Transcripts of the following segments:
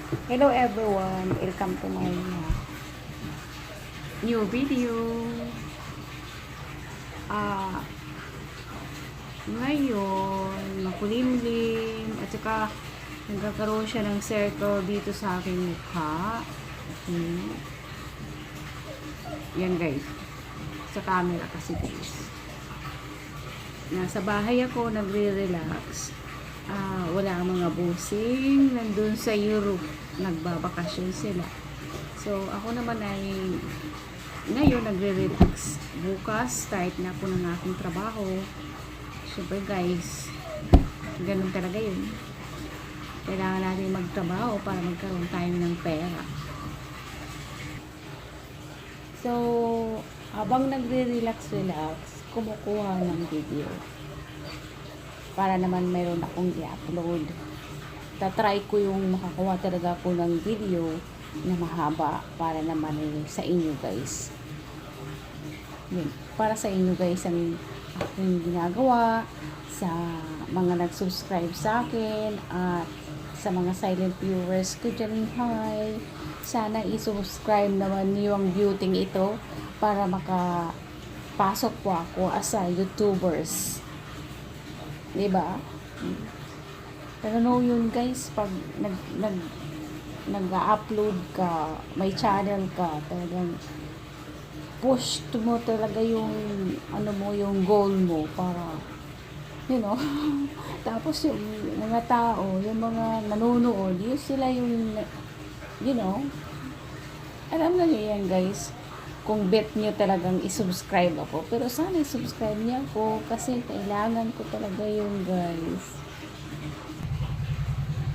Hello everyone, welcome to my new video. Ah, Ngayon, makulimlim at saka nagkakaroon siya ng circle dito sa aking mukha. Okay. Yan guys. Sa camera kasi guys. Nasa bahay ako, nagre-relax. Wala ang mga busing nandun sa Europe, nagbabakasyon sila. So ako naman ay ngayon nagre-relax. Bukas start na ako ng aking trabaho. Super guys, ganun talaga yun. Kailangan natin magtrabaho para magkaroon tayo ng pera. So habang nagre-relax kumukuha ng video para naman mayroon akong i-upload. Tatry ko yung makakuha talaga ako ng video na mahaba para naman sa inyo guys. Yun, para sa inyo guys ang aking ginagawa, sa mga nag-subscribe sa akin at sa mga silent viewers ko dyan, hi! Sana i-subscribe naman yung beauty ito para makapasok po ako as a YouTubers. Diba? Pero no yun guys, pag nag-upload ka, may channel ka, talagang push mo talaga yung yung goal mo para tapos yung mga tao, yung mga nanonood, yun sila yung alam na nyo yan guys, kung bet nyo talagang isubscribe ako. Pero sana isubscribe niyo ako kasi kailangan ko talaga yun guys.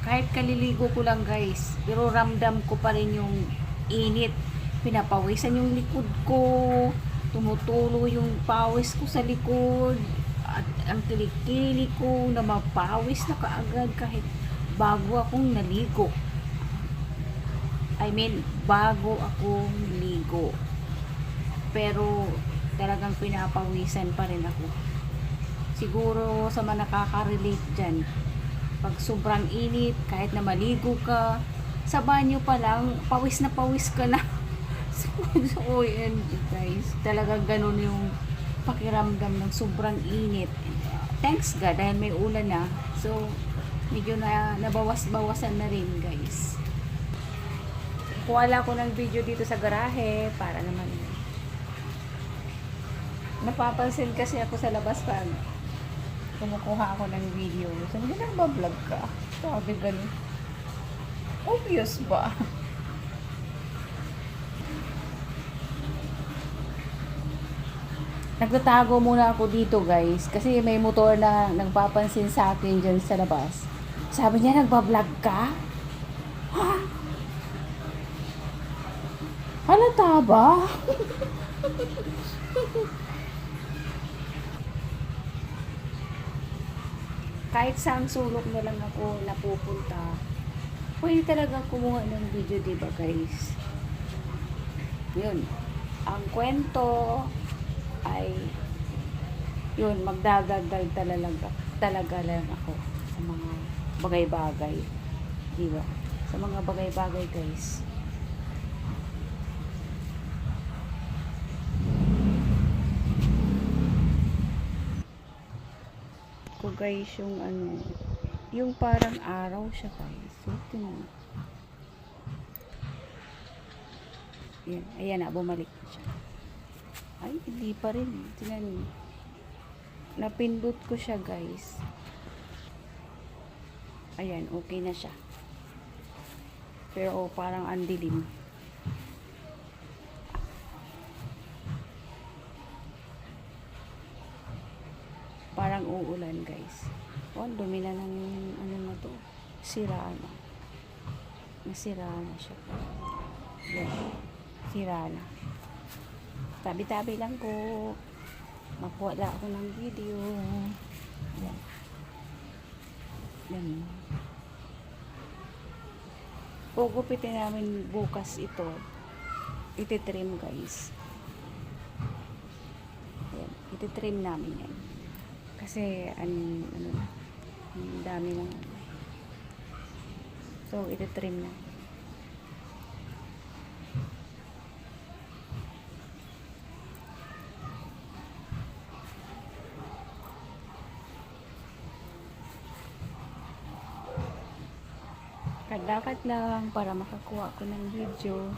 Kahit kaliligo ko lang guys, pero ramdam ko pa rin yung init. Pinapawisan yung likod ko, tumutulo yung pawis ko sa likod, at ang kilikili ko na mapawis na kaagad kahit bago akong naligo. Bago akong ligo. Pero talagang pinapawisan pa rin ako. Siguro sa mga nakaka-relate dyan, pag sobrang init, kahit na maligo ka, sa banyo pa lang, pawis na pawis ka na. So, OMG guys, talagang ganun yung pakiramdam ng sobrang init. Thanks God, dahil may ulan na. So, medyo na nabawas-bawasan na rin guys. Kuwala ko ng video dito sa garahe para naman napapansin kasi ako sa labas pag kumukuha ako ng video. Sabi ko, nagbablog ka? Sabi ganun. Obvious ba? Nagtatago muna ako dito guys kasi may motor na nagpapansin sa akin dyan sa labas. Sabi niya, nagbablog ka? Ha? Halata ba? Kahit saang sulok na lang ako napupunta, pwede talaga kumuha ng video, diba guys? Yun. Ang kwento ay yun, magdadagdag talaga lang ako sa mga bagay-bagay. Diba? Sa mga bagay-bagay guys. Ko guys yung parang araw siya guys. So, tingnan. Yan, ayan na, bumalik na siya. Ay, hindi pa rin. Tingnan. Napindot ko siya guys. Ayan, okay na siya. Pero parang andilim. Parang uulan guys. Oh, dumi na ng na to. Sira na. Nasira na siya. Yan. Sira na. Tabi-tabi lang ko. Makuha lang ako ng video. Yan. Yan. Pugupitin namin bukas ito. Ititrim guys. Yan. Ititrim namin yan. Kasi ang dami ng so ititrim na. Lakad-lakad lang para makakuha ko ng video.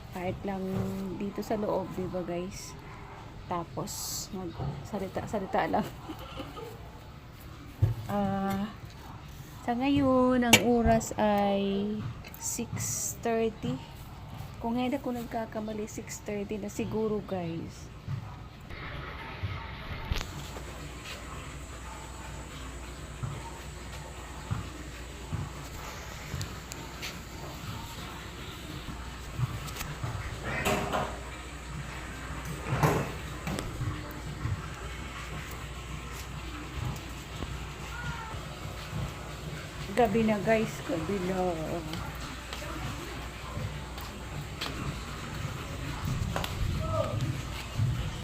Kahit lang dito sa loob, diba guys? Tapos, magsalita-salita lang. Sa ngayon, ang oras ay 6:30. Kung hindi ako nagkakamali, 6:30 na siguro guys. Gabi na guys, gabi na.